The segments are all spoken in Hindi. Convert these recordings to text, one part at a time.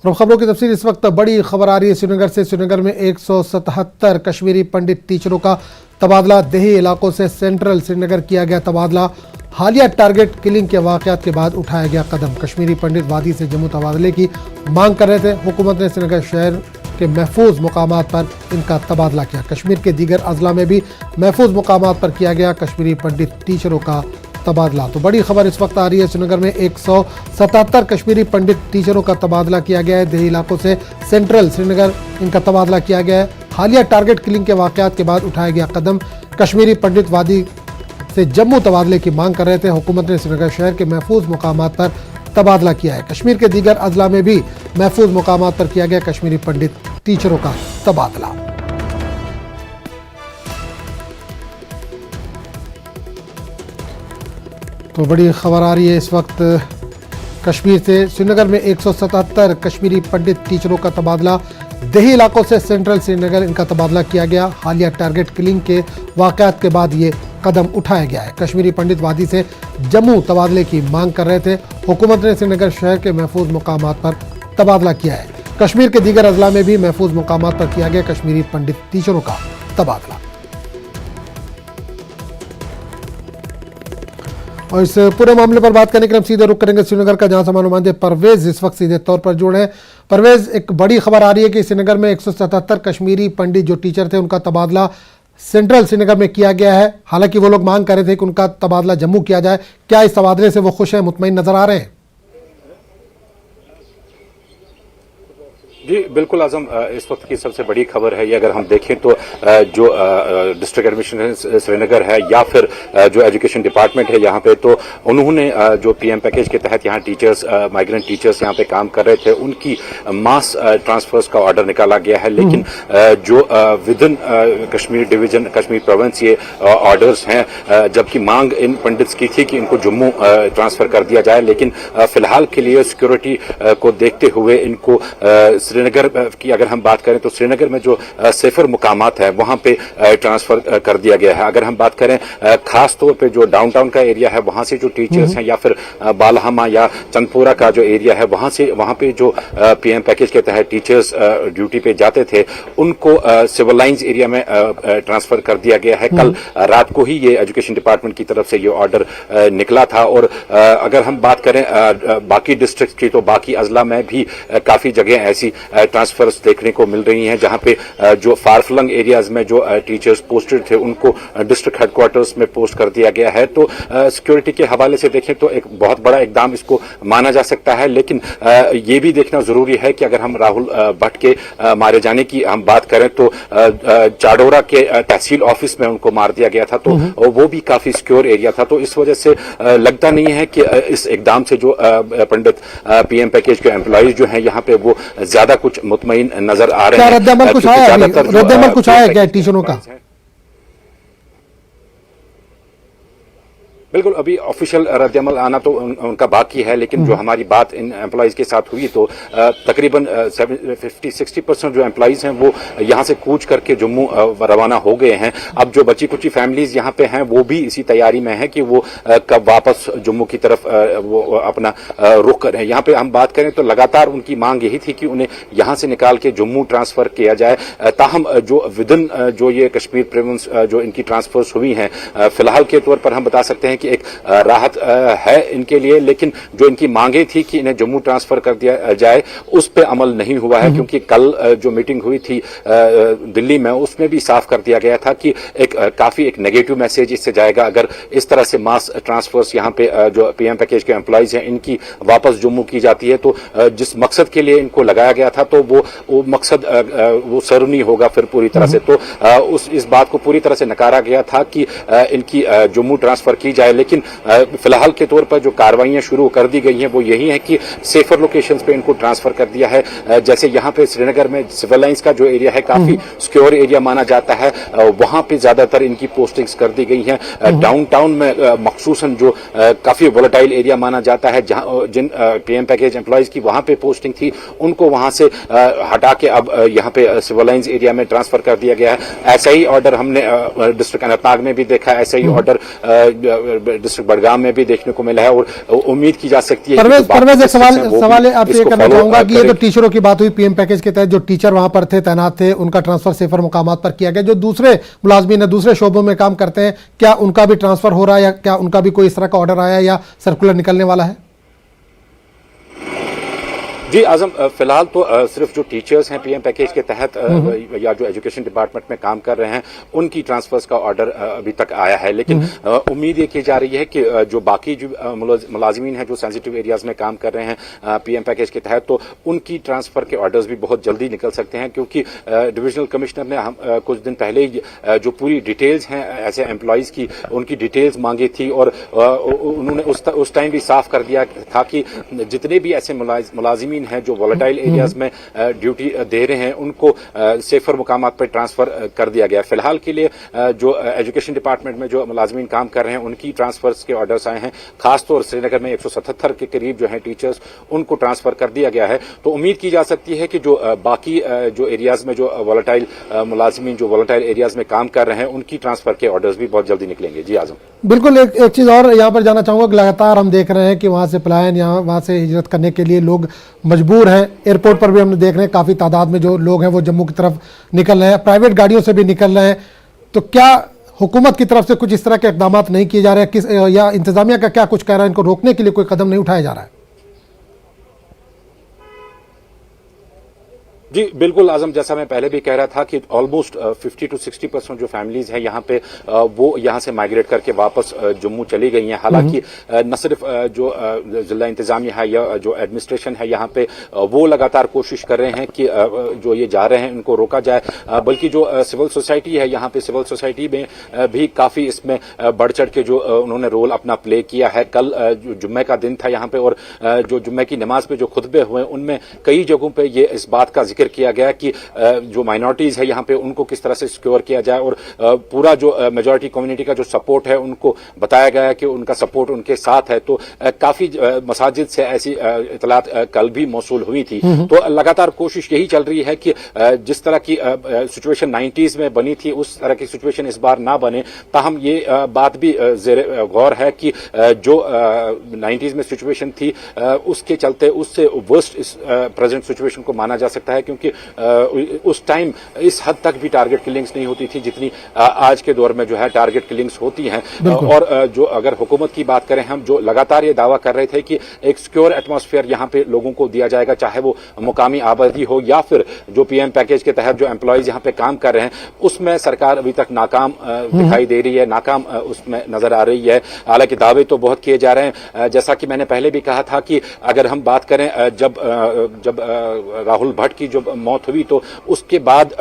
और खबरों की तफसील इस वक्त बड़ी खबर आ रही है श्रीनगर से। श्रीनगर में 177 कश्मीरी पंडित टीचरों का तबादला। देही इलाकों से सेंट्रल श्रीनगर किया गया तबादला। हालिया टारगेट किलिंग के वाकयात के बाद उठाया गया कदम। कश्मीरी पंडित वादी से जम्मू तबादले की मांग कर रहे थे। हुकूमत ने श्रीनगर शहर के महफूज मुकामात पर इनका तबादला किया। कश्मीर के दीगर अजला में भी महफूज मुकामात पर किया गया कश्मीरी पंडित टीचरों का तबादला। तो बड़ी खबर इस वक्त आ रही है, श्रीनगर में 177 कश्मीरी पंडित टीचरों का तबादला किया गया है। देही इलाकों से सेंट्रल श्रीनगर इनका तबादला किया गया है। हालिया टारगेट किलिंग के वाकयात के बाद उठाया गया कदम। कश्मीरी पंडित वादी से जम्मू तबादले की मांग कर रहे थे। हुकूमत ने श्रीनगर शहर के महफूज मुकामात पर तबादला किया है। कश्मीर के दीगर अजला में भी महफूज मुकामात पर किया गया कश्मीरी पंडित टीचरों का तबादला। तो बड़ी खबर आ रही है इस वक्त कश्मीर से। श्रीनगर में 177 कश्मीरी पंडित टीचरों का तबादला। देही इलाकों से सेंट्रल श्रीनगर इनका तबादला किया गया। हालिया टारगेट किलिंग के वाकयात के बाद ये कदम उठाया गया है। कश्मीरी पंडित वादी से जम्मू तबादले की मांग कर रहे थे। हुकूमत ने श्रीनगर शहर के महफूज मुकामात पर तबादला किया है। कश्मीर के दीगर अजला में भी महफूज मुकामात पर किया गया कश्मीरी पंडित टीचरों का तबादला। और इस पूरे मामले पर बात करने के लिए हम सीधे रुख करेंगे श्रीनगर का, जहां हमारे नुमाइंदे परवेज इस वक्त सीधे तौर पर जुड़े हैं। परवेज, एक बड़ी खबर आ रही है कि श्रीनगर में 177 कश्मीरी पंडित जो टीचर थे उनका तबादला सेंट्रल श्रीनगर में किया गया है। हालांकि वो लोग मांग कर रहे थे कि उनका तबादला जम्मू किया जाए। क्या इस तबादले से वो खुश हैं, मुतमईन नजर आ रहे हैं? जी बिल्कुल आजम, इस वक्त की सबसे बड़ी खबर है ये। अगर हम देखें तो जो डिस्ट्रिक्ट एडमिनिस्ट्रेशन श्रीनगर है या फिर जो एजुकेशन डिपार्टमेंट है यहाँ पे, तो उन्होंने जो पीएम पैकेज के तहत यहाँ टीचर्स, माइग्रेंट टीचर्स यहाँ पे काम कर रहे थे, उनकी मास ट्रांसफर्स का ऑर्डर निकाला गया है। लेकिन जो with in Kashmir division, Kashmir province ये ऑर्डर्स हैं, जबकि मांग इन पंडित्स की थी कि इनको जम्मू ट्रांसफर कर दिया जाए। लेकिन फिलहाल के लिए सिक्योरिटी को देखते हुए इनको श्रीनगर की अगर हम बात करें तो श्रीनगर में जो सेफर मुकामात है वहां पे ट्रांसफर कर दिया गया है। अगर हम बात करें खास तौर पे जो डाउनटाउन का एरिया है वहां से जो टीचर्स हैं, या फिर बालहमा या चंदपुरा का जो एरिया है वहां पे जो पीएम पैकेज के तहत टीचर्स ड्यूटी पे जाते थे, उनको सिविल लाइंस एरिया में ट्रांसफर कर दिया गया है। कल रात को ही ये एजुकेशन डिपार्टमेंट की तरफ से ये ऑर्डर निकला था। और अगर हम बात करें बाकी डिस्ट्रिक्ट की, तो बाकी अजला में भी काफी जगह ऐसी ट्रांसफर्स देखने को मिल रही हैं, जहां पे जो फारफलंग एरियाज में जो टीचर्स पोस्टेड थे उनको डिस्ट्रिक्ट हेडक्वार्टर्स में पोस्ट कर दिया गया है। तो सिक्योरिटी के हवाले से देखें तो एक बहुत बड़ा इकदाम इसको माना जा सकता है। लेकिन ये भी देखना जरूरी है कि अगर हम राहुल भट्ट के मारे जाने की हम बात करें तो चाडोरा के तहसील ऑफिस में उनको मार दिया गया था, तो वो भी काफी सिक्योर एरिया था। तो इस वजह से लगता नहीं है कि इस इकदाम से जो पंडित पीएम पैकेज के एम्प्लॉइज जो हैं यहाँ पे वो ज्यादा कुछ मुतमईन नजर आ रहे हैं। रद्द-ए-अमल कुछ आया क्या टीचरों का? बिल्कुल, अभी ऑफिशियल रद्द-ए-अमल आना तो उनका बाकी है। लेकिन जो हमारी बात इन एम्प्लॉइज के साथ हुई तो तकरीबन 50-60% जो एम्प्लॉइज हैं वो यहाँ से कूच करके जम्मू रवाना हो गए हैं। अब जो बची कुछ फैमिलीज यहाँ पे हैं वो भी इसी तैयारी में है कि वो कब वापस जम्मू की तरफ वो अपना रुख करें। यहाँ पे हम बात करें तो लगातार उनकी मांग यही थी कि उन्हें यहाँ से निकाल के जम्मू ट्रांसफर किया जाए। ताहम जो विदिन जो ये कश्मीर प्रोविंस जो इनकी ट्रांसफर्स हुई हैं, फिलहाल के तौर पर हम बता सकते हैं कि एक राहत है इनके लिए। लेकिन जो इनकी मांगे थी कि इन्हें जम्मू ट्रांसफर कर दिया जाए, उस पर अमल नहीं हुआ है। क्योंकि कल जो मीटिंग हुई थी दिल्ली में, उसमें भी साफ कर दिया गया था कि काफी एक नेगेटिव मैसेज इससे जाएगा अगर इस तरह से मास ट्रांसफर्स यहाँ पे जो पीएम पैकेज के एम्प्लॉइज हैं इनकी वापस जम्मू की जाती है। तो जिस मकसद के लिए इनको लगाया गया था तो वो मकसद वो सर्व नहीं होगा फिर पूरी तरह से। तो इस बात को पूरी तरह से नकारा गया था कि इनकी जम्मू ट्रांसफर की जाए। लेकिन फिलहाल के तौर पर जो कार्रवाइयां शुरू कर दी गई हैं वो यही है कि सेफर लोकेशंस पे इनको ट्रांसफर कर दिया है। जैसे यहाँ पे श्रीनगर में सिविल लाइंस का जो एरिया है काफी सिक्योर एरिया माना जाता है, वहां पे ज्यादातर इनकी पोस्टिंग्स कर दी गई हैं। डाउनटाउन में मखसूसन जो काफी वोलेटाइल एरिया माना जाता है, जहां जिन पीएम पैकेज एम्प्लॉइज की वहां पे पोस्टिंग थी उनको वहां से हटा के अब यहाँ पे सिविल लाइंस एरिया में ट्रांसफर कर दिया गया है। ऐसा ही ऑर्डर हमने डिस्ट्रिक्ट अनंतनाग में भी देखा। ऐसा ही ऑर्डर डिस्ट्रिक्ट बडगाम में भी देखने को मिला है और उम्मीद की जा सकती है। परवेज एक सवाल आपसे ये करना चाहूंगा कि ये जो टीचरों की बात हुई पीएम पैकेज के तहत जो टीचर वहां पर थे, तैनात थे, उनका ट्रांसफर सेफर मुकामात पर किया गया। जो दूसरे मुलाजमीन है, दूसरे शोबों में काम करते हैं, क्या उनका भी ट्रांसफर हो रहा है या क्या उनका भी कोई इस तरह का ऑर्डर आया या सर्कुलर निकलने वाला है? जी आजम, फिलहाल तो सिर्फ जो टीचर्स हैं पीएम पैकेज के तहत या जो एजुकेशन डिपार्टमेंट में काम कर रहे हैं उनकी ट्रांसफर्स का ऑर्डर अभी तक आया है, लेकिन उम्मीद ये की जा रही है कि जो बाकी जो मुलाजिमीन हैं जो सेंसिटिव एरियाज में काम कर रहे हैं पीएम पैकेज के तहत, तो उनकी ट्रांसफर के ऑर्डर्स भी बहुत जल्दी निकल सकते हैं, क्योंकि डिविजनल कमिश्नर ने कुछ दिन पहले ही जो पूरी डिटेल्स हैं ऐसे एम्प्लॉयज की, उनकी डिटेल्स मांगी थी और उन्होंने उस टाइम भी साफ कर दिया था कि जितने भी ऐसे मुलाजिमीन हैं जो वॉलेटाइल एरियाज में ड्यूटी दे रहे हैं उनको सेफर मुकामात पर ट्रांसफर कर दिया गया। फिलहाल के लिए जो एजुकेशन डिपार्टमेंट में जो मुलाजमीन काम कर रहे हैं उनकी ट्रांसफर्स के ऑर्डर्स आए हैं। खासतौर श्रीनगर में 177 के करीब जो है टीचर्स, उनको ट्रांसफर कर दिया गया है। तो उम्मीद की जा सकती है कि जो बाकी जो एरियाज में जो वॉलेटाइल मुलाजमीन जो वॉलेटाइल एरियाज में काम कर रहे हैं उनकी ट्रांसफर के ऑर्डर्स भी बहुत जल्दी निकलेंगे। जी आजम, बिल्कुल। एक चीज और यहाँ पर जाना चाहूंगा कि लगातार हम देख रहे हैं कि वहां से पलायन या वहां से हिजरत करने के लिए लोग मजबूर हैं। एयरपोर्ट पर भी हम देख रहे हैं काफी तादाद में जो लोग हैं वो जम्मू की तरफ निकल रहे हैं, प्राइवेट गाड़ियों से भी निकल रहे हैं। तो क्या हुकूमत की तरफ से कुछ इस तरह के इकदाम नहीं किए जा रहे हैं, या इंतजामिया का क्या कुछ कह रहा है, इनको रोकने के लिए कोई कदम नहीं उठाया जा रहा है? जी बिल्कुल आजम, जैसा मैं पहले भी कह रहा था कि ऑलमोस्ट 50 to 60% जो फैमिलीज हैं यहाँ पे वो यहाँ से माइग्रेट करके वापस जम्मू चली गई हैं। हालांकि न सिर्फ जो जिला इंतजामिया है या जो एडमिनिस्ट्रेशन है यहाँ पे वो लगातार कोशिश कर रहे हैं कि जो ये जा रहे हैं उनको रोका जाए, बल्कि जो सिविल सोसाइटी है यहाँ पे, सिविल सोसाइटी में भी काफी इसमें बढ़ चढ़ के जो उन्होंने रोल अपना प्ले किया है। कल जो जुम्मे का दिन था यहाँ पे और जो जुम्मे की नमाज पे जो खुतबे हुए उनमें कई जगहों पे ये इस बात का जिक्र किया गया कि जो माइनॉरिटीज है यहाँ पे उनको किस तरह से सिक्योर किया जाए और पूरा जो मेजॉरिटी कम्युनिटी का जो सपोर्ट है उनको बताया गया कि उनका सपोर्ट उनके साथ है। तो काफी मसाजिद से ऐसी इतलात कल भी मौसूल हुई थी। तो लगातार कोशिश यही चल रही है कि जिस तरह की सिचुएशन 90s में बनी थी उस तरह की सिचुएशन इस बार ना बने। ताहम ये बात भी जेर गौर है कि जो 90s में सिचुएशन थी उसके चलते उससे वर्स्ट इस प्रेजेंट सिचुएशन को माना जा सकता है, क्योंकि उस टाइम इस हद तक भी टारगेट किलिंग्स नहीं होती थी जितनी आज के दौर में जो है टारगेट किलिंग्स होती हैं। और जो अगर हुकूमत की बात करें, हम जो लगातार ये दावा कर रहे थे कि एक सिक्योर एटमॉस्फेयर यहाँ पे लोगों को दिया जाएगा, चाहे वो मुकामी आबादी हो या फिर जो पीएम पैकेज के तहत जो एम्प्लॉयज यहाँ पे काम कर रहे हैं, उसमें सरकार अभी तक नाकाम दिखाई दे रही है, नाकाम उसमें नजर आ रही है। हालांकि दावे तो बहुत किए जा रहे हैं। जैसा कि मैंने पहले भी कहा था कि अगर हम बात करें जब राहुल भट्ट की जो मौत हुई तो उसके बाद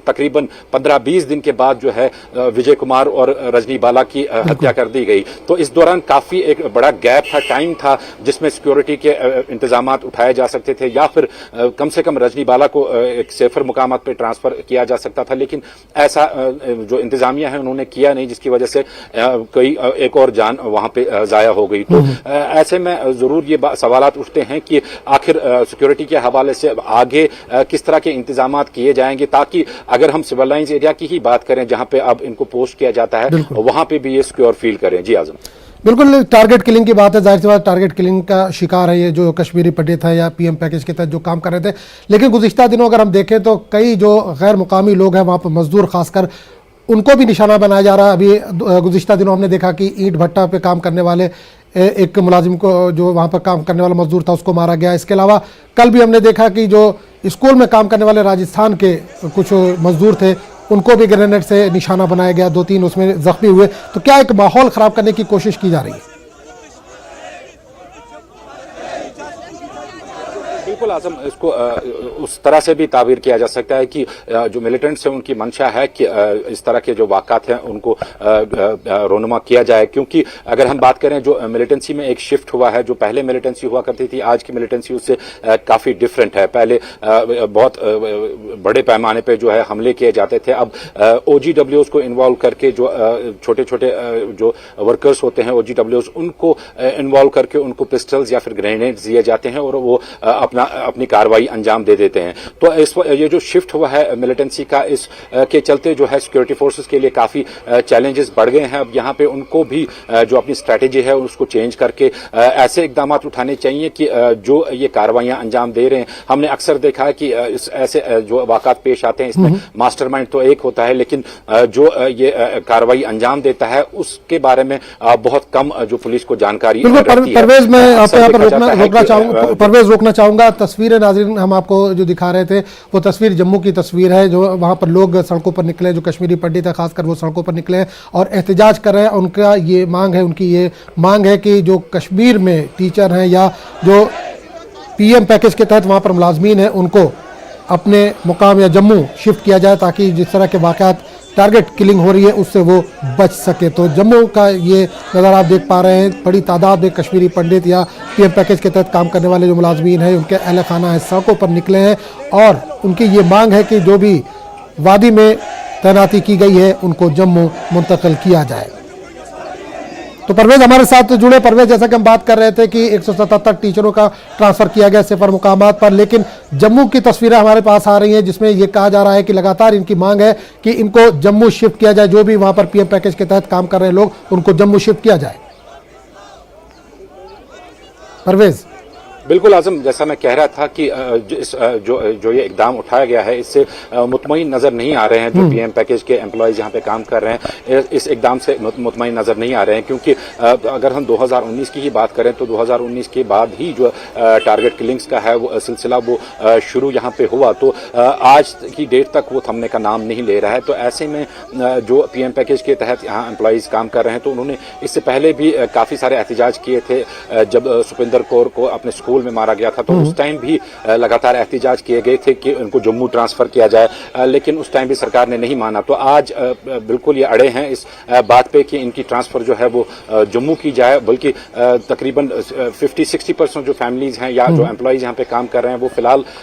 तकरीबन 15-20 दिन के बाद जो है विजय कुमार और रजनी बाला की हत्या कर दी गई। तो इस दौरान काफी एक बड़ा गैप था, टाइम था जिसमें सिक्योरिटी के इंतजाम उठाए जा सकते थे या फिर कम से कम रजनी बाला को एक सेफर मुकामात पे ट्रांसफर किया जा सकता था, लेकिन ऐसा जो इंतजामिया है उन्होंने किया नहीं, जिसकी वजह से कोई एक और जान वहां पे जाया हो गई। तो ऐसे में जरूर ये सवालात उठते हैं कि आखिर सिक्योरिटी के हवाले से आगे किस तरह के इंतजाम किए जाएंगे, ताकि अगर हम सिविल लाइंस एरिया की ही बात करें जहां पे अब इनको पोस्ट किया जाता है वहां पे भी ये सिक्योर फील करें। जी आजम, बिल्कुल टारगेट किलिंग की बात है, जाहिर सी बात टारगेट किलिंग का शिकार है ये जो कश्मीरी पंडित है या पीएम पैकेज के तहत जो काम कर रहे थे। लेकिन गुज़िश्ता दिनों अगर हम देखें तो कई जो गैर मुकामी लोग हैं वहाँ पर मजदूर खासकर उनको भी निशाना बनाया जा रहा है। अभी गुज़िश्ता दिनों हमने देखा कि ईंट भट्टा पे काम करने वाले एक मुलाजिम को, जो वहाँ पर काम करने वाला मजदूर था, उसको मारा गया। इसके अलावा कल भी हमने देखा कि जो स्कूल में काम करने वाले राजस्थान के कुछ मजदूर थे उनको भी ग्रेनेड से निशाना बनाया गया, 2-3 उसमें जख्मी हुए। तो क्या एक माहौल ख़राब करने की कोशिश की जा रही है? बिल्कुल आजम, इसको उस तरह से भी ताबीर किया जा सकता है कि जो मिलिटेंट्स हैं उनकी मंशा है कि इस तरह के जो वाक़ात हैं उनको रोनुमा किया जाए, क्योंकि अगर हम बात करें जो मिलिटेंसी में एक शिफ्ट हुआ है, जो पहले मिलिटेंसी हुआ करती थी आज की मिलिटेंसी उससे काफ़ी डिफरेंट है। पहले बहुत बड़े पैमाने पे जो है हमले किए जाते थे, अब OGWs को इन्वॉल्व करके जो छोटे छोटे जो वर्कर्स होते हैं OGWs उनको इन्वॉल्व करके उनको पिस्टल्स या फिर ग्रेनेड्स दिए जाते हैं और वो अपना अपनी कार्रवाई अंजाम दे देते हैं। तो ये जो शिफ्ट हुआ है मिलिटेंसी का, इस के चलते जो है सिक्योरिटी फोर्सेस के लिए काफी चैलेंजेस बढ़ गए हैं। अब यहाँ पे उनको भी जो अपनी स्ट्रैटेजी है उसको चेंज करके ऐसे इकदाम उठाने चाहिए कि जो ये कार्रवाइयां अंजाम दे रहे हैं। हमने अक्सर देखा है कि ऐसे जो वाक़ात पेश आते हैं इसमें मास्टरमाइंड तो एक होता है, लेकिन जो ये कार्रवाई अंजाम देता है उसके बारे में बहुत कम जो पुलिस को जानकारी रहती है। परवेज, मैं आपको यहाँ पर रोकना चाहूंगा। तस्वीरें नाज़रीन हम आपको जो दिखा रहे थे वो तस्वीर जम्मू की तस्वीर है, जो वहां पर लोग सड़कों पर निकले, जो कश्मीरी पंडित है खासकर वो सड़कों पर निकले और एहतजाज कर रहे हैं। उनका ये उनकी ये मांग है कि जो कश्मीर में टीचर हैं या जो पीएम पैकेज के तहत वहां पर मुलाजमीन हैं उनको अपने मुकाम या जम्मू शिफ्ट किया जाए, ताकि जिस तरह के वाक़यात टारगेट किलिंग हो रही है उससे वो बच सके। तो जम्मू का ये नज़ारा आप देख पा रहे हैं, बड़ी तादाद में कश्मीरी पंडित या पीएम पैकेज के तहत काम करने वाले जो मुलाजमीन हैं उनके अहल खाना है सड़कों पर निकले हैं और उनकी ये मांग है कि जो भी वादी में तैनाती की गई है उनको जम्मू मुंतकिल किया जाए। तो परवेज हमारे साथ जुड़े। परवेज, जैसा कि हम बात कर रहे थे कि 177 टीचरों का ट्रांसफर किया गया सिफर मुकामात पर, लेकिन जम्मू की तस्वीरें हमारे पास आ रही हैं जिसमें यह कहा जा रहा है कि लगातार इनकी मांग है कि इनको जम्मू शिफ्ट किया जाए, जो भी वहां पर पीएम पैकेज के तहत काम कर रहे हैं लोग उनको जम्मू शिफ्ट किया जाए। परवेज। बिल्कुल आजम, जैसा मैं कह रहा था कि जो ये इकदाम उठाया गया है इससे मुतमईन नजर नहीं आ रहे हैं जो पीएम पैकेज के एम्प्लॉयज यहाँ पे काम कर रहे हैं। इस इकदाम से मुतमईन नजर नहीं आ रहे हैं, क्योंकि अगर हम 2019 की ही बात करें तो 2019 के बाद ही जो टारगेट किलिंग्स का है वो सिलसिला वो शुरू यहाँ पे हुआ, तो आज की डेट तक वो थमने का नाम नहीं ले रहा है। तो ऐसे में जो पीएम पैकेज के तहत यहाँ एम्प्लॉयज काम कर रहे हैं तो उन्होंने इससे पहले भी काफी सारे एहतजाज किए थे। जब सुपिंदर कौर को अपने स्कूल में मारा गया था तो उस टाइम भी लगातार एहतजाज किए गए थे कि उनको जम्मू ट्रांसफर किया जाए, लेकिन उस टाइम भी सरकार ने नहीं माना। तो आज बिल्कुल ये अड़े हैं इस बात पे कि इनकी ट्रांसफर जो है वो जम्मू की जाए, बल्कि तकरीबन 50-60% जो फैमिलीज हैं या जो एम्प्लॉयज यहाँ पे काम कर रहे हैं वो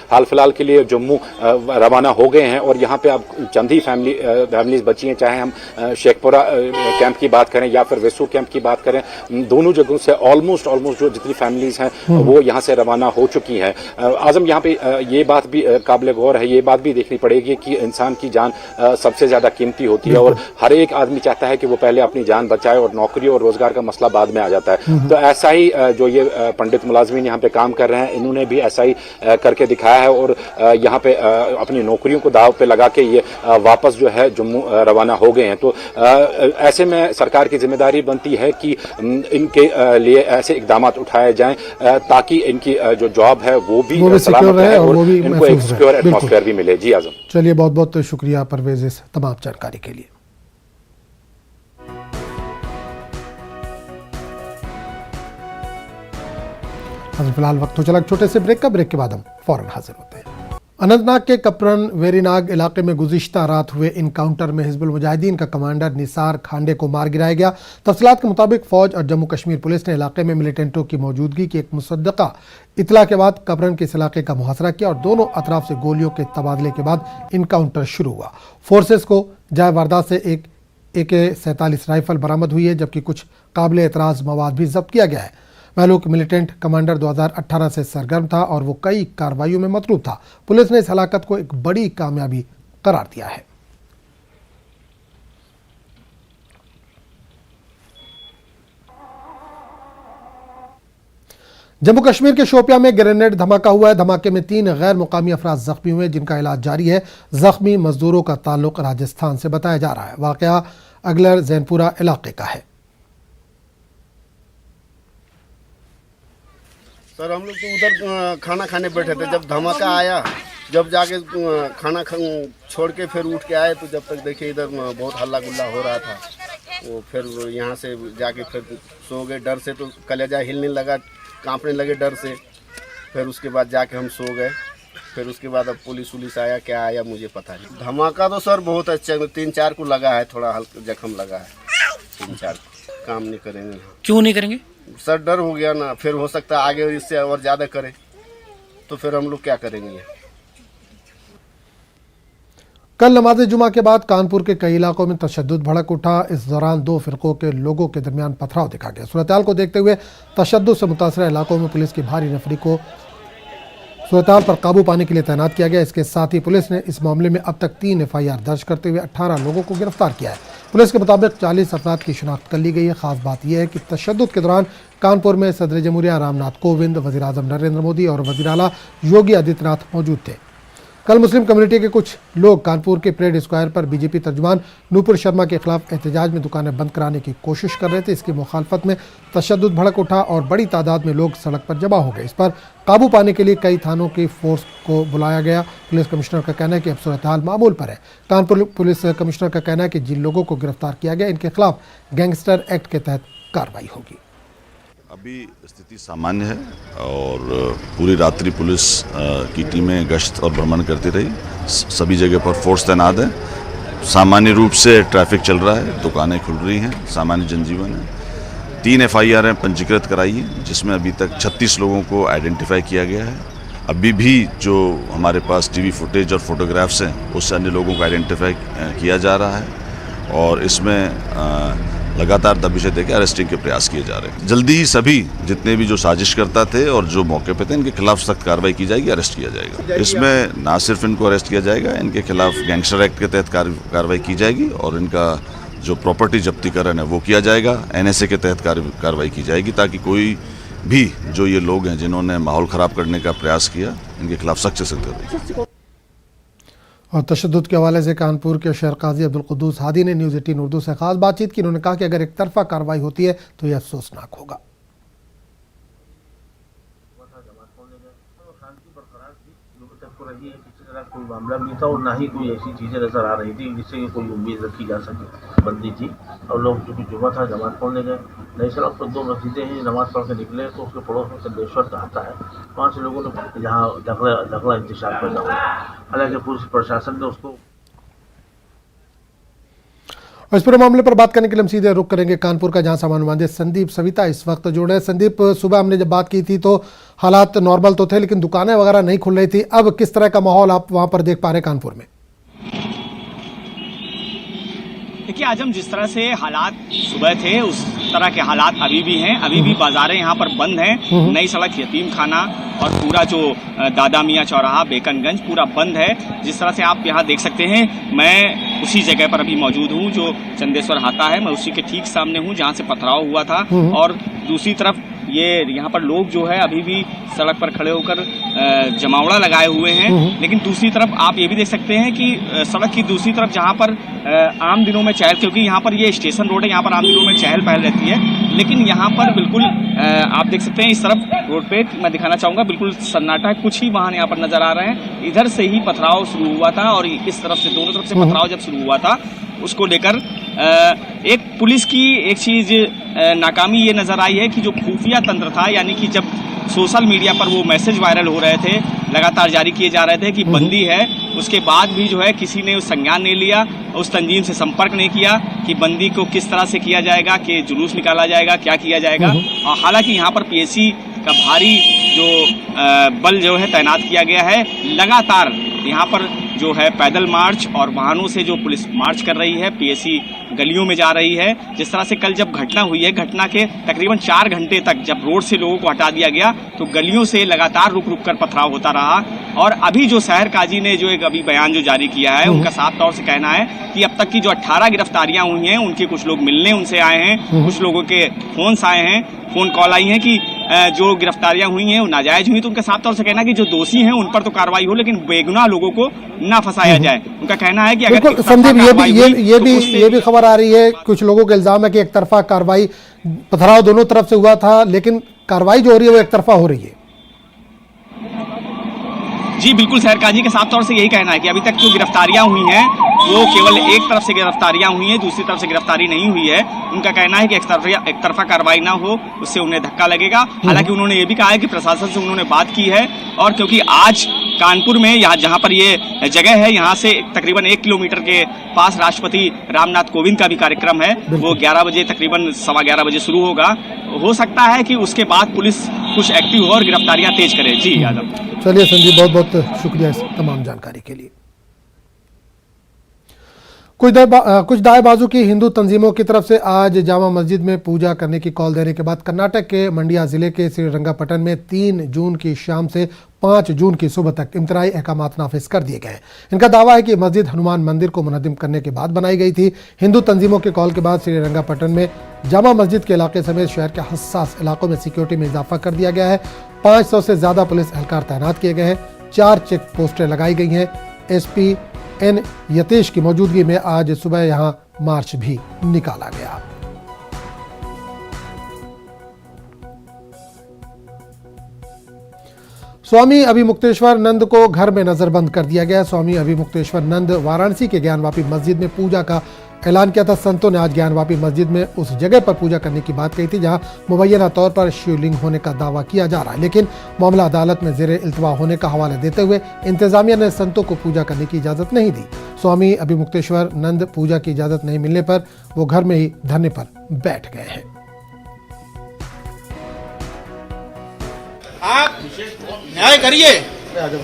हाल फिलहाल के लिए जम्मू रवाना हो गए हैं और यहाँ पे अब चंद ही फैमिलीज बची हैं, चाहे हम शेखपुरा कैंप की बात करें या फिर वेसू कैंप की बात करें। दोनों जगहों से ऑलमोस्ट जो जितनी फैमिलीज हैं वो यहाँ से रवाना हो चुकी है। आजम, यहाँ पे ये बात भी काबिल गौर है, ये बात भी देखनी पड़ेगी कि इंसान की जान सबसे ज्यादा कीमती होती है और हर एक आदमी चाहता है कि वो पहले अपनी जान बचाए और नौकरी और रोजगार का मसला बाद में आ जाता है। तो ऐसा ही जो ये पंडित मुलाजमीन यहाँ पे काम कर रहे हैं इन्होंने भी ऐसा ही करके दिखाया है और यहाँ पे अपनी नौकरियों को दाव पे लगा के ये वापस जो है जम्मू रवाना हो गए हैं। तो ऐसे में सरकार की जिम्मेदारी बनती है कि इनके लिए ऐसे इकदाम उठाए जाएं ताकि इनकी जो जॉब है वो भी सलामत रहे और इनको एक सिक्योर एटमॉस्फेयर भी मिले। जी आजम, चलिए बहुत बहुत शुक्रिया परवेज इस तमाम जानकारी के लिए। फिलहाल वक्त हो चला छोटे से ब्रेक का। ब्रेक के बाद हम फौरन हाजिर होते हैं। अनंतनाग के कपरन वेरीनाग इलाके में गुज़िश्ता रात हुए इनकाउंटर में हिजबुल मुजाहिदीन का कमांडर निसार खांडे को मार गिराया गया। तफसीलात के मुताबिक फौज और जम्मू कश्मीर पुलिस ने इलाके में मिलिटेंटों की मौजूदगी की एक मुसद्दका इतला के बाद कपरन के इस इलाके का मुहासरा किया और दोनों अतराफ से गोलियों के तबादले के बाद इनकाउंटर शुरू हुआ। फोर्सेस को जाए वारदात से एक AK-47 राइफल बरामद हुई है, जबकि कुछ काबिल एतराज़ मवाद भी जब्त किया गया है। महलूक मिलिटेंट कमांडर 2018 से सरगर्म था और वो कई कार्रवाइयों में मतरूब था। पुलिस ने इस हलाकत को एक बड़ी कामयाबी करार दिया है। जम्मू कश्मीर के शोपियां में ग्रेनेड धमाका हुआ है। धमाके में 3 गैर मुकामी अफराद जख्मी हुए, जिनका इलाज जारी है। जख्मी मजदूरों का ताल्लुक राजस्थान से बताया जा रहा है। वाकया अगलर जैनपुरा इलाके का है। सर, हम लोग तो उधर खाना खाने बैठे थे, जब धमाका आया, जब जाके खाना छोड़ के फिर उठ के आए तो जब तक देखिए इधर बहुत हल्ला गुल्ला हो रहा था। वो फिर यहाँ से जाके फिर सो गए डर से, तो कलेजा हिलने लगा, कांपने लगे डर से। फिर उसके बाद जाके हम सो गए। फिर उसके बाद अब पुलिस आया, क्या आया मुझे पता नहीं। धमाका तो सर बहुत अच्छा 3-4 को लगा है, थोड़ा हल्का जख्म लगा है। 3-4 काम नहीं करेंगे। क्यों नहीं करेंगे सर? डर हो गया ना, फिर हो सकता है आगे इससे और ज़्यादा करे तो फिर हम लोग क्या करेंगे। कल नमाज जुमा के बाद कानपुर के कई इलाकों में तशद्दुद भड़क उठा। इस दौरान 2 फिरकों के लोगों के दरमियान पथराव देखा गया। सूरत हाल को देखते हुए तशद्दुद से मुतासर इलाकों में पुलिस की भारी नफरी को सूरत पर काबू पाने के लिए तैनात किया गया। इसके साथ ही पुलिस ने इस मामले में अब तक 3 FIR दर्ज करते हुए 18 लोगों को गिरफ्तार किया है। पुलिस के मुताबिक 40 अफराद की शिनाख्त कर ली गई है। खास बात यह है कि तशद्दुद के दौरान कानपुर में सदर जमहूरिया रामनाथ कोविंद, वज़ीर आज़म नरेंद्र मोदी और वज़ीर आला योगी आदित्यनाथ मौजूद थे। कल मुस्लिम कम्युनिटी के कुछ लोग कानपुर के परेड स्क्वायर पर बीजेपी तर्जुमान नूपुर शर्मा के खिलाफ एहतजाज में दुकानें बंद कराने की कोशिश कर रहे थे। इसकी मुखालफत में तशद्दुद भड़क उठा और बड़ी तादाद में लोग सड़क पर जमा हो गए। इस पर काबू पाने के लिए कई थानों की फोर्स को बुलाया गया। पुलिस कमिश्नर का कहना है कि अब सूरत हाल मामूल पर है। कानपुर पुलिस कमिश्नर का कहना है कि जिन लोगों को गिरफ्तार किया गया इनके खिलाफ गैंगस्टर एक्ट के तहत कार्रवाई होगी। अभी स्थिति सामान्य है और पूरी रात्रि पुलिस की टीमें गश्त और भ्रमण करती रही। सभी जगह पर फोर्स तैनात है। सामान्य रूप से ट्रैफिक चल रहा है, दुकानें खुल रही हैं, सामान्य जनजीवन है। 3 FIR हैं पंजीकृत कराई है, जिसमें अभी तक 36 लोगों को आइडेंटिफाई किया गया है। अभी भी जो हमारे पास टीवी फुटेज और फोटोग्राफ्स हैं उससे अन्य लोगों को आइडेंटिफाई किया जा रहा है और इसमें लगातार दबिशें देकर अरेस्टिंग के प्रयास किए जा रहे हैं। जल्दी ही सभी जितने भी जो साजिश करता थे और जो मौके पे थे इनके खिलाफ सख्त कार्रवाई की जाएगी, अरेस्ट किया जाएगा। इसमें ना सिर्फ इनको अरेस्ट किया जाएगा, इनके खिलाफ गैंगस्टर एक्ट के तहत कार्रवाई की जाएगी और इनका जो प्रॉपर्टी जब्तीकरण है वो किया जाएगा। NSA के तहत कार्रवाई की जाएगी ताकि कोई भी जो ये लोग हैं जिन्होंने माहौल ख़राब करने का प्रयास किया इनके खिलाफ सख्त से सख्त कार्रवाई। और तशद्दुद के हवाले से कानपुर के शहर काजी अब्दुल कुद्दूस हादी ने न्यूज़ 18 उर्दू से खास बातचीत की। उन्होंने कहा कि अगर एक तरफा कार्रवाई होती है तो यह अफसोसनाक होगा। कोई मामला नहीं था और ना ही कोई ऐसी चीजें नजर आ रही थी जिससे कोई उम्मीद रखी जा सके। बंदी थी और लोग जो जुमा था जमात पढ़ने गए। नई सड़क पर 2 मस्जिदें हैं, नमाज पढ़ के निकले तो उसके पड़ोस में संदेश्वर कहता है 5 लोगों ने जहाँ झगड़ा इंतशार पैदा हुआ। हालांकि पुलिस प्रशासन ने उसको। और इस पूरे मामले पर बात करने के लिए हम सीधे रुख करेंगे कानपुर का, जहां सामान्य संदीप सविता इस वक्त जुड़े। संदीप, सुबह हमने जब बात की थी तो हालात नॉर्मल तो थे लेकिन दुकानें वगैरह नहीं खुल रही थी। अब किस तरह का माहौल आप वहां पर देख पा रहे हैं कानपुर में? देखिए आजम, जिस तरह से हालात सुबह थे उस तरह के हालात अभी भी हैं। अभी भी बाजारें यहाँ पर बंद हैं। नई सड़क, यतीम खाना और पूरा जो दादा मियाँ चौराहा, बेकनगंज पूरा बंद है। जिस तरह से आप यहाँ देख सकते हैं, मैं उसी जगह पर अभी मौजूद हूँ जो चंदेश्वर हाता है। मैं उसी के ठीक सामने हूँ जहाँ से पथराव हुआ था। और दूसरी तरफ ये यहाँ पर लोग जो है अभी भी सड़क पर खड़े होकर जमावड़ा लगाए हुए हैं। लेकिन दूसरी तरफ आप ये भी देख सकते हैं कि सड़क की दूसरी तरफ जहाँ पर आम दिनों में चहल, क्योंकि यहाँ पर ये स्टेशन रोड है, यहाँ पर आम दिनों में चहल पहल रहती है, लेकिन यहाँ पर बिल्कुल आप देख सकते हैं इस तरफ रोड पे मैं दिखाना चाहूंगा बिल्कुल सन्नाटा है। कुछ ही वाहन यहाँ पर नजर आ रहे हैं। इधर से ही पथराव शुरू हुआ था और इस तरफ से, दोनों तरफ से पथराव जब शुरू हुआ था उसको लेकर एक पुलिस की एक चीज नाकामी ये नजर आई है कि जो खुफिया तंत्र था, यानी कि जब सोशल मीडिया पर वो मैसेज वायरल हो रहे थे, लगातार जारी किए जा रहे थे कि बंदी है, उसके बाद भी जो है किसी ने उस संज्ञान नहीं लिया, उस तंजीम से संपर्क नहीं किया कि बंदी को किस तरह से किया जाएगा, कि जुलूस निकाला जाएगा, क्या किया जाएगा। और हालांकि यहाँ पर PSC का भारी जो बल जो है तैनात किया गया है। लगातार यहाँ पर जो है पैदल मार्च और वाहनों से जो पुलिस मार्च कर रही है, PSC गलियों में जा रही है। जिस तरह से कल जब घटना हुई है, घटना के तकरीबन 4 घंटे तक जब रोड से लोगों को हटा दिया गया तो गलियों से लगातार रुक रुक कर पथराव होता रहा। और अभी जो शहर काजी ने जो एक अभी बयान जो जारी किया है, उनका साफ तौर से कहना है कि अब तक की जो 18 गिरफ्तारियां हुई हैं, उनके कुछ लोग मिलने उनसे आए हैं, कुछ लोगों के फोन्स आए हैं, फोन कॉल आई हैं कि जो गिरफ्तारियां हुई हैं वो नाजायज हुई। तो उनका साफ तौर से कहना है कि जो दोषी हैं उन पर तो कार्रवाई हो, लेकिन बेगुनाह लोगों को ना फंसाया जाए। उनका कहना है कि अगर संदीप, ये भी खबर आ रही है, कुछ लोगों का इल्जाम है कि एक तरफा कार्रवाई, पथराव दोनों तरफ से हुआ था लेकिन कार्रवाई जो हो रही है वो एक तरफा हो रही है। जी बिल्कुल, शहर काजी के साफ तौर से यही कहना है कि अभी तक जो गिरफ्तारियां हुई हैं वो केवल एक तरफ से गिरफ्तारियां हुई हैं, दूसरी तरफ से गिरफ्तारी नहीं हुई है। उनका कहना है कि एक तरफा कार्रवाई ना हो, उससे उन्हें धक्का लगेगा। हालांकि उन्होंने ये भी कहा है कि प्रशासन से उन्होंने बात की है और क्योंकि आज कानपुर में यहाँ जहाँ पर ये जगह है, यहाँ से तकरीबन 1 किलोमीटर के पास राष्ट्रपति रामनाथ कोविंद का भी कार्यक्रम है, वो 11 बजे तकरीबन 11:15 बजे शुरू होगा। हो सकता है कि उसके बाद पुलिस कुछ एक्टिव हो और गिरफ्तारियां तेज करे। जी यादव। चलिए संजीव, बहुत बहुत शुक्रिया इस तमाम जानकारी के लिए। कुछ दाएं बाजू की हिंदू तंजीमों की तरफ से आज जामा मस्जिद में पूजा करने की कॉल देने के बाद कर्नाटक के मंडिया जिले के श्रीरंगापटन में 3 जून की शाम से 5 जून की सुबह तक इम्तनाई अहकामात नाफिज कर दिए गए हैं। इनका दावा है कि मस्जिद हनुमान मंदिर को मुनहदिम करने के बाद बनाई गई थी। हिंदू तंजीमों के कॉल के बाद श्रीरंगापट्टनम में जामा मस्जिद के इलाके समेत शहर के हसास इलाकों में सिक्योरिटी में इजाफा कर दिया गया है। 500 से ज्यादा पुलिस एहलकार तैनात किए गए हैं। 4 चेक पोस्टें लगाई गई हैं। एसपी एन यतेश की मौजूदगी में आज सुबह यहां मार्च भी निकाला गया। स्वामी अभिमुक्तेश्वर नंद को घर में नजरबंद कर दिया गया। स्वामी अभिमुक्तेश्वर नंद वाराणसी के ज्ञानवापी मस्जिद में पूजा का ऐलान किया था। संतों ने आज ज्ञानवापी मस्जिद में उस जगह पर पूजा करने की बात कही थी जहां मुबैना तौर पर शिवलिंग होने का दावा किया जा रहा है, लेकिन मामला अदालत में जेर इल्तवा होने का हवाला देते हुए इंतजामिया ने संतों को पूजा करने की इजाजत नहीं दी। स्वामी अभिमुक्तेश्वर नंद पूजा की इजाजत नहीं मिलने पर वो घर में ही धरने पर बैठ गए हैं। आप न्याय करिए,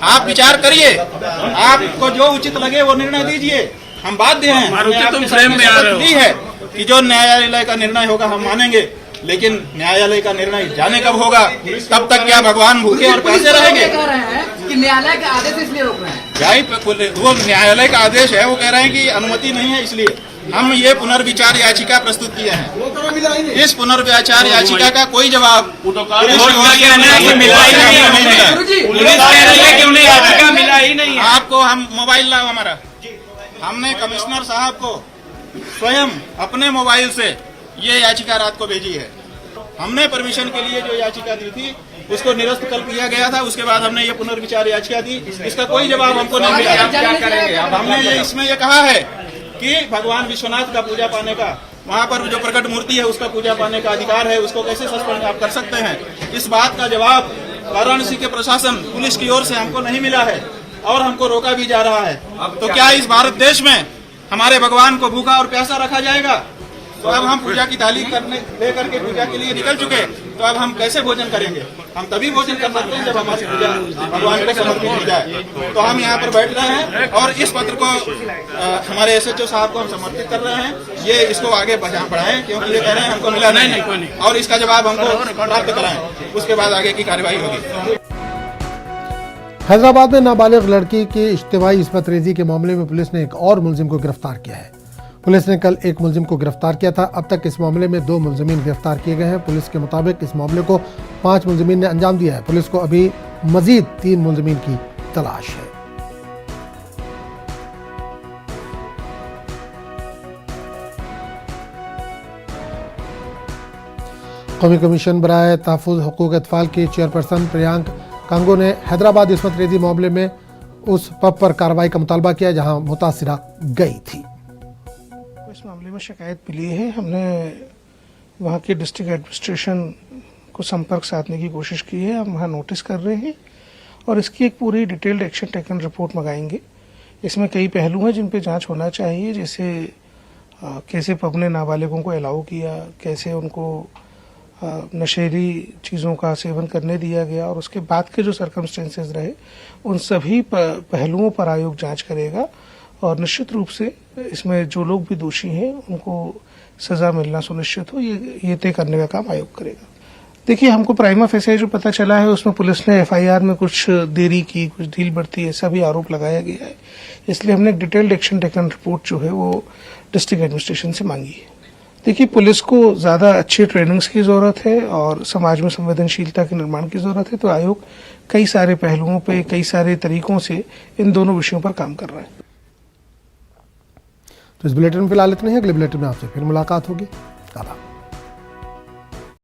आप विचार करिए, आपको जो उचित लगे वो निर्णय दीजिए। हम बाध्य हैं, तुम फ्रेम में आ रहे हो, दी है कि जो न्यायालय का निर्णय होगा हम मानेंगे, लेकिन न्यायालय का निर्णय जाने कब होगा, तब तक क्या भगवान भूखे और प्यासे रहेंगे? कि न्यायालय का आदेश इसलिए रोक रहे हैं। वो न्यायालय का आदेश है, वो कह रहे हैं कि अनुमति नहीं है, इसलिए हम ये पुनर्विचार याचिका प्रस्तुत किए हैं। इस पुनर्विचार याचिका का कोई जवाब मिला ही नहीं। आपको हम मोबाइल लाओ हमारा, हमने कमिश्नर साहब को स्वयं अपने मोबाइल से ये याचिका रात को भेजी है। हमने परमिशन के लिए जो याचिका दी थी उसको निरस्त कल किया गया था। उसके बाद हमने ये पुनर्विचार याचिका दी, इसका कोई जवाब हमको नहीं मिला। क्या करेंगे? अब हमने इसमें ये कहा है कि भगवान विश्वनाथ का पूजा पाने का, वहाँ पर जो प्रकट मूर्ति है उसका पूजा पाने का अधिकार है, उसको कैसे सस्पेंड आप कर सकते हैं? इस बात का जवाब वाराणसी के प्रशासन पुलिस की ओर से हमको नहीं मिला है और हमको रोका भी जा रहा है। तो क्या इस भारत देश में हमारे भगवान को भूखा और प्यासा रखा जाएगा? तो अब हम पूजा की थाली लेकर के पूजा के लिए निकल चुके, तो अब हम कैसे भोजन करेंगे? हम तभी भोजन कर सकते हैं जब हमारी पूजा भगवान को समर्पित हो जाए। तो हम यहाँ पर बैठ रहे हैं और इस पत्र को हमारे SHO साहब को हम समर्पित कर रहे हैं। ये इसको आगे बढ़ाएं, क्योंकि ये कह रहे हैं हमको मिला नहीं, और इसका जवाब हमको प्राप्त कराएं, उसके बाद आगे की कार्रवाई होगी। हैदराबाद में नाबालिग लड़की की इज्तिमाई इस्मत रेजी के मामले में पुलिस ने एक और मुलजिम को गिरफ्तार किया है। पुलिस ने कल एक मुलजिम को गिरफ्तार किया था। अब तक इस मामले में 2 मुलजिमीन गिरफ्तार किए गए हैं। पुलिस के मुताबिक इस मामले को 5 मुलजिमीन ने अंजाम दिया है। पुलिस को अभी मजीद 3 मुलजिमीन की तलाश है। कौमी कमीशन बराए तहफ़्फ़ुज़ हुकूक़ अतफ़ाल की चेयरपर्सन प्रियांक कांगो ने हैदराबाद इस्मत रेजी मामले में उस पब पर कार्रवाई का मुतालबा किया जहां मुतासिरा गई थी। इस मामले में शिकायत मिली है। हमने वहाँ के डिस्ट्रिक्ट एडमिनिस्ट्रेशन को संपर्क साधने की कोशिश की है। हम वहाँ नोटिस कर रहे हैं और इसकी एक पूरी डिटेल्ड एक्शन टेकन रिपोर्ट मंगाएंगे। इसमें कई पहलू हैं जिन पे जांच होना चाहिए, जैसे कैसे पब ने नाबालिगों को अलाउ किया, कैसे उनको नशेली चीज़ों का सेवन करने दिया गया और उसके बाद के जो सर्कमस्टेंसेस रहे, उन सभी पहलुओं पर आयोग जांच करेगा और निश्चित रूप से इसमें जो लोग भी दोषी हैं उनको सजा मिलना सुनिश्चित हो, ये तय करने का काम आयोग करेगा। देखिए, हमको प्राइमा फेसिया जो पता चला है उसमें पुलिस ने FIR में कुछ देरी की, कुछ ढील बढ़ती, ऐसा भी आरोप लगाया गया है। इसलिए हमने एक डिटेल्ड एक्शन टेकन रिपोर्ट जो है वो डिस्ट्रिक्ट एडमिनिस्ट्रेशन से मांगी है। देखिए, पुलिस को ज़्यादा अच्छी ट्रेनिंग्स की ज़रूरत है और समाज में संवेदनशीलता के निर्माण की ज़रूरत है, तो आयोग कई सारे पहलुओं पे, कई सारे तरीकों से इन दोनों विषयों पर काम कर रहा है। तो इस बुलेटिन में फिलहाल इतना ही। अगले बुलेटिन में आपसे फिर मुलाकात होगी। आदाब।